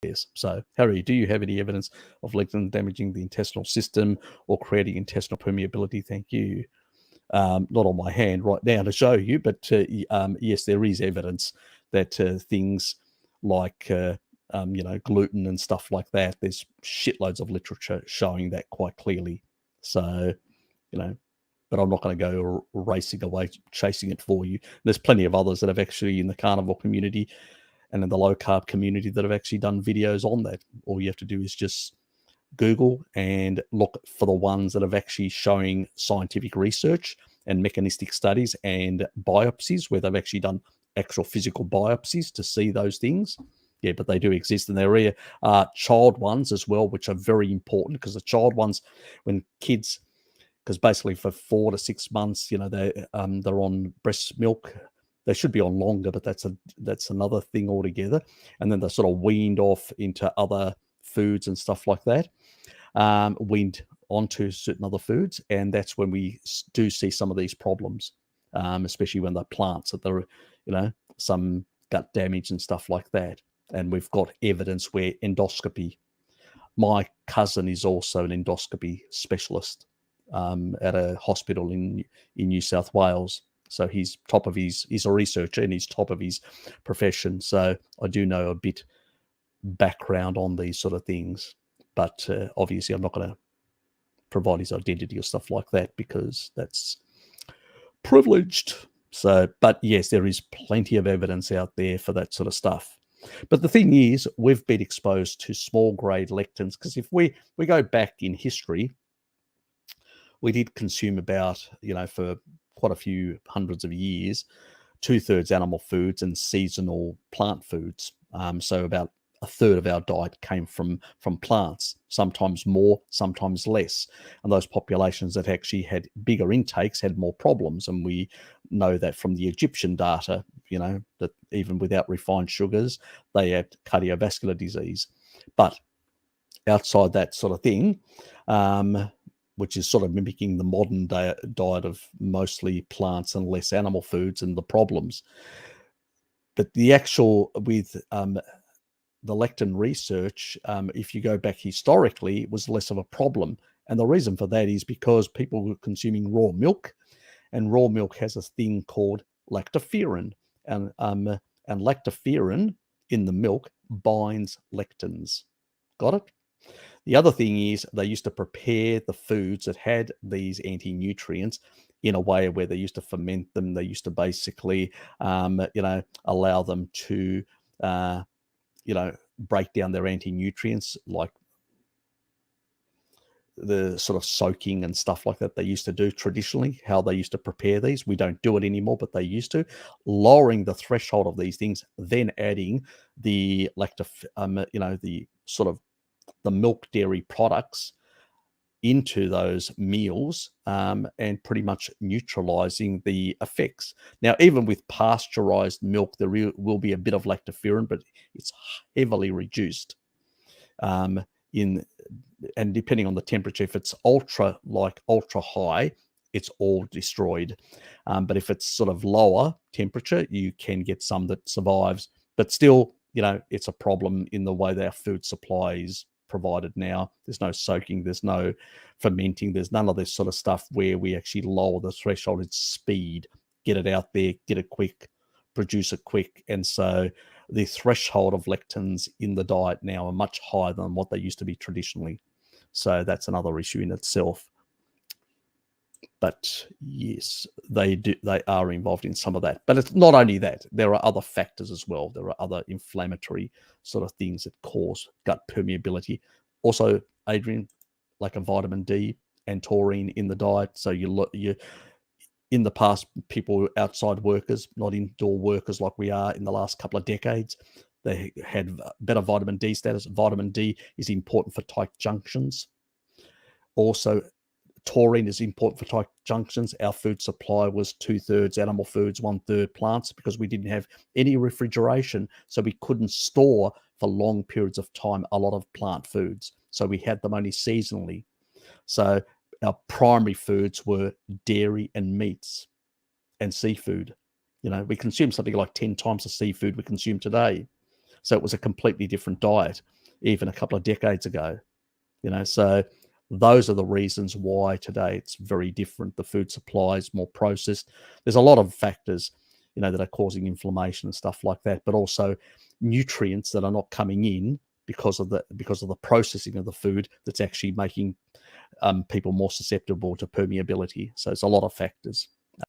Yes. So, Harry, do you have any evidence of lectin damaging the intestinal system or creating intestinal permeability? Thank you. Not on my hand right now to show you, but yes, there is evidence that things like gluten and stuff like that, there's shitloads of literature showing that quite clearly. So, but I'm not going to go racing away chasing it for you. There's plenty of others that have actually in the carnivore community and in the low carb community that have actually done videos on that. All you have to do is just Google and look for the ones that have actually showing scientific research and mechanistic studies and biopsies where they've actually done actual physical biopsies to see those things. Yeah, but they do exist, and there are child ones as well, which are very important because the child ones, when kids, because basically for 4 to 6 months, they're on breast milk. They should be on longer, but that's another thing altogether. And then they're sort of weaned off into other foods and stuff like that, weaned onto certain other foods, and that's when we do see some of these problems, especially when they're plants, that there are, some gut damage and stuff like that. And we've got evidence where endoscopy. My cousin is also an endoscopy specialist at a hospital in New South Wales. So he's a researcher and he's top of his profession. So I do know a bit background on these sort of things, but obviously I'm not going to provide his identity or stuff like that because that's privileged. So, but yes, there is plenty of evidence out there for that sort of stuff. But the thing is, we've been exposed to small grade lectins because if we go back in history, we did consume about, for quite a few hundreds of years, 2/3 animal foods and seasonal plant foods. So about a third of our diet came from plants, sometimes more, sometimes less. And those populations that actually had bigger intakes had more problems. And we know that from the Egyptian data, that even without refined sugars, they had cardiovascular disease. But outside that sort of thing, which is sort of mimicking the modern diet of mostly plants and less animal foods and the problems. But the actual with the lectin research, if you go back historically, it was less of a problem. And the reason for that is because people were consuming raw milk, and raw milk has a thing called lactoferrin. And lactoferrin in the milk binds lectins. Got it? The other thing is they used to prepare the foods that had these anti-nutrients in a way where they used to ferment them. They used to basically, allow them to, break down their anti-nutrients, like the sort of soaking and stuff like that they used to do traditionally, how they used to prepare these. We don't do it anymore, but they used to, lowering the threshold of these things, then adding the the sort of the milk dairy products into those meals, and pretty much neutralizing the effects. Now, even with pasteurized milk, there will be a bit of lactoferrin, but it's heavily reduced. And depending on the temperature, if it's ultra high, it's all destroyed. But if it's sort of lower temperature, you can get some that survives. But still, it's a problem in the way that our food supply is provided now. There's no soaking, there's no fermenting, there's none of this sort of stuff where we actually lower the threshold. It's speed, get it out there, get it quick, produce it quick. And so the threshold of lectins in the diet now are much higher than what they used to be traditionally. So that's another issue in itself. But yes, they are involved in some of that. But it's not only that, there are other factors as well. There are other inflammatory sort of things that cause gut permeability. Also, Adrian, like a vitamin D and taurine in the diet. So you in the past, people were outside workers, not indoor workers like we are in the last couple of decades. They had better vitamin D status. Vitamin D is important for tight junctions. Also, taurine is important for tight junctions. Our food supply was 2/3 animal foods, 1/3 plants, because we didn't have any refrigeration. So we couldn't store for long periods of time a lot of plant foods. So we had them only seasonally. So our primary foods were dairy and meats and seafood. We consume something like 10 times the seafood we consume today. So it was a completely different diet even a couple of decades ago. So those are the reasons why today it's very different. The food supply is more processed. There's a lot of factors, that are causing inflammation and stuff like that, but also nutrients that are not coming in because of the processing of the food that's actually making people more susceptible to permeability. So it's a lot of factors.